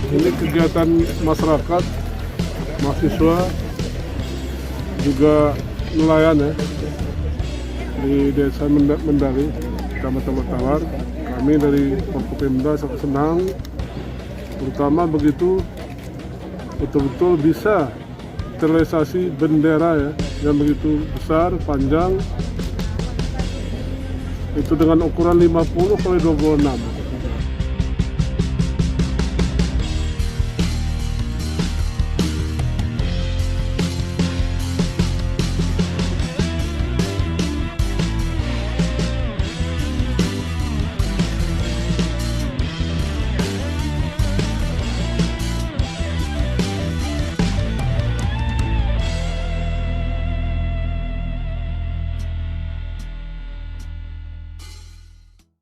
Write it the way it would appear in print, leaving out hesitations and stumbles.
Ini kegiatan masyarakat, mahasiswa, juga nelayan ya, di Desa Mendali, Kecamatan Tawar. Kami dari Forkopimda sangat senang, terutama begitu betul-betul bisa terrealisasi bendera ya, yang begitu besar, panjang, itu dengan ukuran 50 x 26.